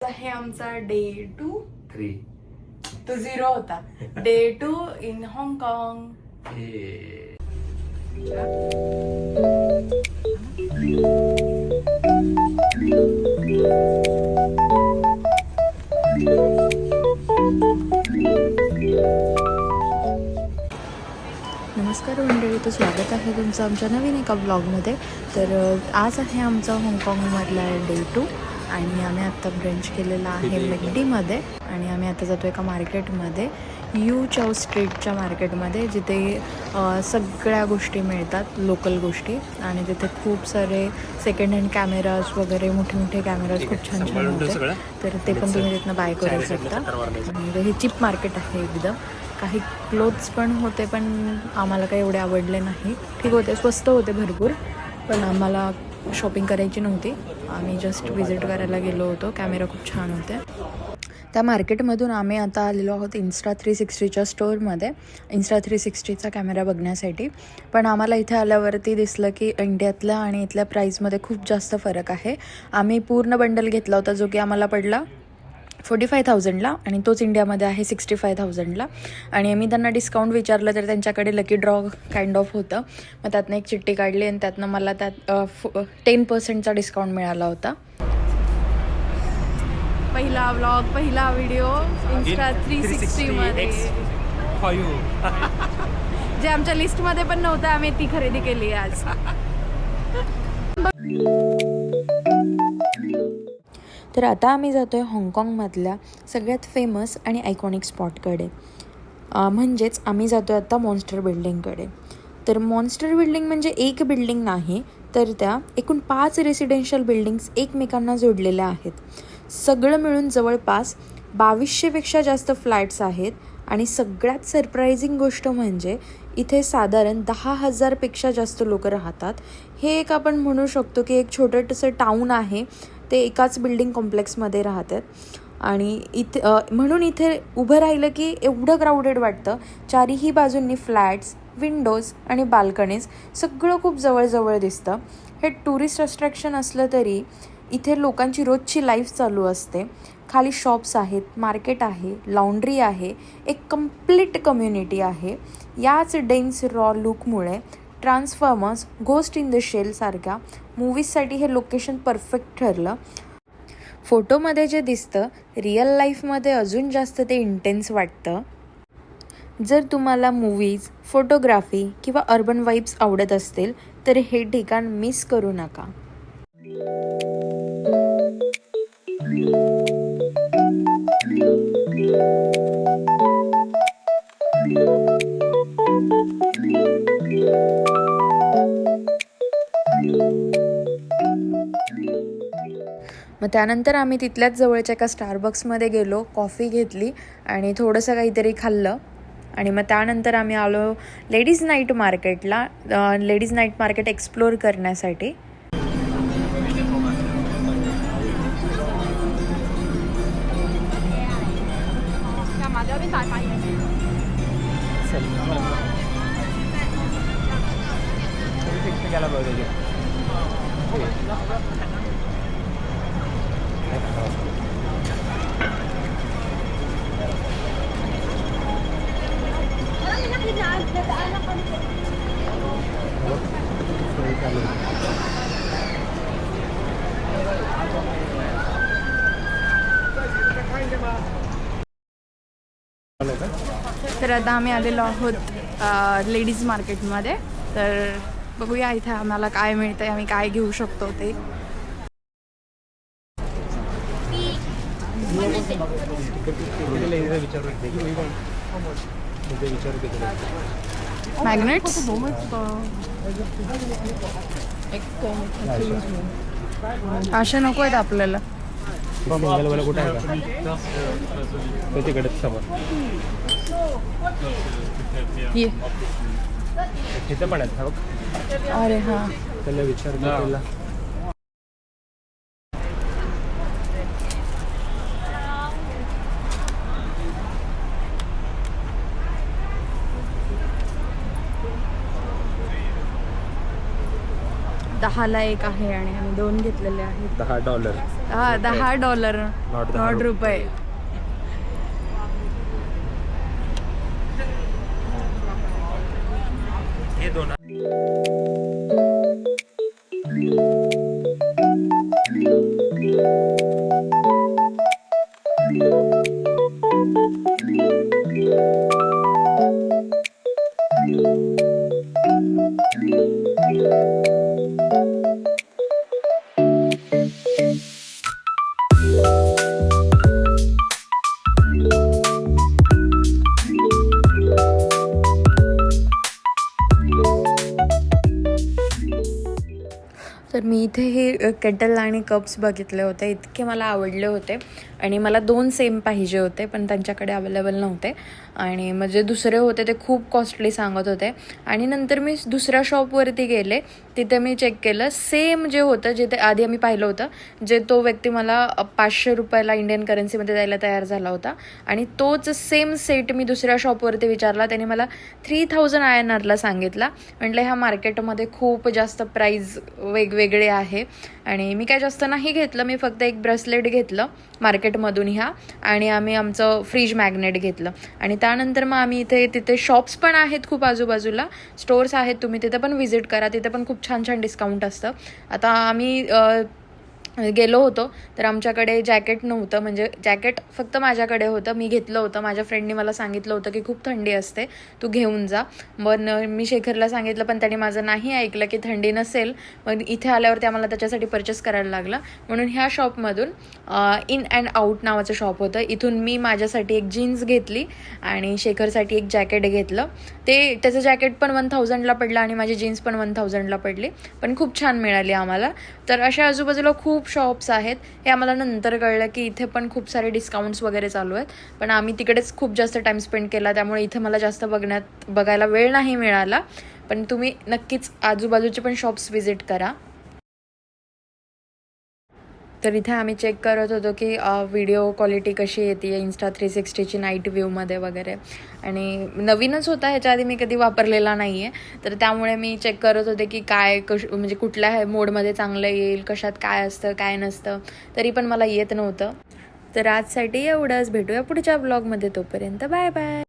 आहे आमचा डे 3 तो 0 होता. डे 2 इन हाँगकाँग. नमस्कार मंडळी, तर स्वागत आहे तुमचं आमच्या नवीन एका ब्लॉगमध्ये. तर आज आहे आमचा हाँगकाँगमधला डे 2 आणि आम्ही आत्ता ब्रंच केलेला आहे मेकडीमध्ये आणि आम्ही आता जातो एका मार्केटमध्ये, यू चाव स्ट्रीटच्या मार्केटमध्ये, जिथे सगळ्या गोष्टी मिळतात, लोकल गोष्टी. आणि तिथे खूप सारे सेकंड हँड कॅमेराज वगैरे, मोठे मोठे कॅमेराज खूप छान छान होते. तर ते पण तुम्ही तिथनं बाय करू शकता. आणि हे चीप मार्केट आहे एकदम. काही क्लोथ्स पण होते, पण आम्हाला काही एवढे आवडले नाही. ठीक होते, स्वस्त होते भरपूर, पण आम्हाला शॉपिंग करायची नव्हती. आम्ही जस्ट विजिट करायला गेलो होतो. कॅमेरा खूप छान होते. त्या मार्केटमधून आम्ही आता आलेलो आहोत Insta360च्या स्टोअरमध्ये, Insta360चा कॅमेरा बघण्यासाठी. पण आम्हाला इथे आल्यावरती दिसलं की इंडियातल्या आणि इथल्या प्राईसमध्ये खूप जास्त फरक आहे. आम्ही पूर्ण बंडल घेतला होता, जो की आम्हाला पडला 45,000ला, आणि तोच इंडियामध्ये आहे 65,000ला. आणि मी त्यांना डिस्काउंट विचारलं तर त्यांच्याकडे लकी ड्रॉ काइंड ऑफ होतं. मग त्यातनं एक चिठ्ठी काढली आणि त्यातनं मला त्यात 10% डिस्काउंट मिळाला होता. पहिला व्लॉग, पहिला व्हिडिओ Insta360मध्ये, जे आमच्या लिस्टमध्ये पण नव्हतं. आम्ही ती खरेदी केली आज. तर आता आम्ही जातो आहे हाँगकाँगमधल्या सगळ्यात फेमस आणि आयकॉनिक स्पॉटकडे. म्हणजेच आम्ही जातो आहे आता मॉन्स्टर बिल्डिंगकडे. तर मॉन्स्टर बिल्डिंग म्हणजे एक बिल्डिंग नाही, तर त्या एकूण 5 रेसिडेन्शियल बिल्डिंग्स एकमेकांना जोडलेल्या आहेत. सगळं मिळून जवळपास 2200पेक्षा जास्त फ्लॅट्स आहेत. आणि सगळ्यात सरप्रायझिंग गोष्ट म्हणजे इथे साधारण 10,000पेक्षा जास्त लोक राहतात. हे एक आपण म्हणू शकतो की एक छोटंसं टाऊन आहे. ते एकाच बिल्डिंग कॉम्प्लेक्समध्ये राहतात. आणि इथे म्हणून इथे उभं राहिलं की एवढं क्राऊडेड वाटतं. चारीही बाजूंनी फ्लॅट्स, विंडोज आणि बाल्कनीज, सगळं खूप जवळजवळ दिसतं. हे टुरिस्ट अट्रॅक्शन असलं तरी इथे लोकांची रोजची लाईफ चालू असते. खाली शॉप्स आहेत, मार्केट आहे, लॉन्ड्री आहे, एक कम्प्लीट कम्युनिटी आहे. याच डेन्स रॉ लुकमुळे Transformers, ghost in the shell सारख्या मूवीजसाठी हे लोकेशन परफेक्ट ठरलं. फोटोमध्ये जे दिसतं, रिअल लाईफमध्ये अजून जास्त ते इंटेन्स वाटतं. जर तुम्हाला मूवीज, फोटोग्राफी किंवा अर्बन वाईब्स आवडत असतील तर हे ठिकाण मिस करू नका. मग त्यानंतर आम्ही तिथल्याच जवळच्या एका स्टारबक्समध्ये गेलो, कॉफी घेतली आणि थोडंसं काहीतरी खाल्लं. आणि मग त्यानंतर आम्ही आलो लेडीज नाईट मार्केटला, लेडीज नाईट मार्केट एक्सप्लोअर करण्यासाठी. तर आता आम्ही आलेलो आहोत लेडीज मार्केटमध्ये. तर बघूया इथे आम्हाला काय मिळतंय, आम्ही काय घेऊ शकतो ते. मॅग्नेट्स अशा नको आहेत आपल्याला. कुठे आहे तिकडे समोर ये. तिथे पण आहेत. अरे हां, त्याला विचार केला. 10ला एक आहे आणि आम्ही 2 घेतलेले आहेत. $10. हा $10 Not नॉट रुपये. हे 2. तर मी इथे हे केटल आणि कप्स बघितले होते, इतके मला आवडले होते आणि मला 2 सेम पाहिजे होते पण त्यांच्याकडे अवेलेबल नव्हते आणि म्हणजे दुसरे होते ते खूप कॉस्टली सांगत होते. आणि नंतर मी दुसऱ्या शॉपवरती गेले, तिथे मी चेक केलं सेम जे होतं जे ते आधी आम्ही पाहिलं होतं, जे तो व्यक्ती मला 500 रुपयाला इंडियन करन्सीमध्ये द्यायला तयार झाला होता आणि तोच सेम सेट मी दुसऱ्या शॉपवरती विचारला, त्याने मला 3000 INRला सांगितला. म्हटलं ह्या मार्केटमध्ये खूप जास्त प्राईज वेगवेगळे आहे आणि मी काय जास्त नाही घेतलं, मी फक्त एक ब्रेसलेट घेतलं मार्केटमधून ह्या आणि आम्ही आमचं फ्रीज मॅग्नेट घेतलं आणि त्यानंतर मग आम्ही तिथे शॉप्स पण आहेत खूप आजूबाजूला, स्टोर्स आहेत, तुम्ही तिथे पण व्हिजिट करा, तिथे पण खूप छान छान डिस्काउंट असतं. आता आम्ही गेलो होतो तर आमच्याकडे जॅकेट नव्हतं, म्हणजे जॅकेट फक्त माझ्याकडे होतं, मी घेतलं होतं. माझ्या फ्रेंडने मला सांगितलं होतं की खूप थंडी असते, तू घेऊन जा. मग मी शेखरला सांगितलं पण त्याने माझं नाही ऐकलं की थंडी नसेल. मग इथे आल्यावरती आम्हाला त्याच्यासाठी परचेस करायला लागलं. म्हणून ह्या शॉपमधून इन अँड आउट नावाचं शॉप होतं, इथून मी माझ्यासाठी एक जीन्स घेतली आणि शेखरसाठी एक जॅकेट घेतलं. त्याचं जॅकेट पण 1000ला पडलं आणि माझी जीन्स पण 1000ला पडली, पण खूप छान मिळाली आम्हाला. तर अशा आजूबाजूला खूप शॉप्स आहेत. हे आम्हाला नंतर कळलं की इथे पण खूप सारे डिस्काउंट्स वगैरे चालू आहेत, पण आम्ही तिकडेच खूप जास्त टाईम स्पेंड केला, त्यामुळे इथे मला जास्त बघायला वेळ नाही मिळाला. पण तुम्ही नक्कीच आजूबाजूचे पण शॉप्स व्हिजिट करा. तर इथे आम्ही चेक करत होतो की व्हिडिओ क्वालिटी कशी येते Insta 360ची नाईट व्ह्यूमध्ये वगैरे, आणि नवीनच होता, ह्याच्या आधी मी कधी वापरलेला नाही आहे, तर त्यामुळे मी चेक करत होते की म्हणजे कुठल्या मोडमध्ये चांगलं येईल, कशात काय असतं काय नसतं, तरी पण मला येत नव्हतं. तर आजसाठी एवढंच, भेटूया पुढच्या ब्लॉगमध्ये, तोपर्यंत बाय बाय.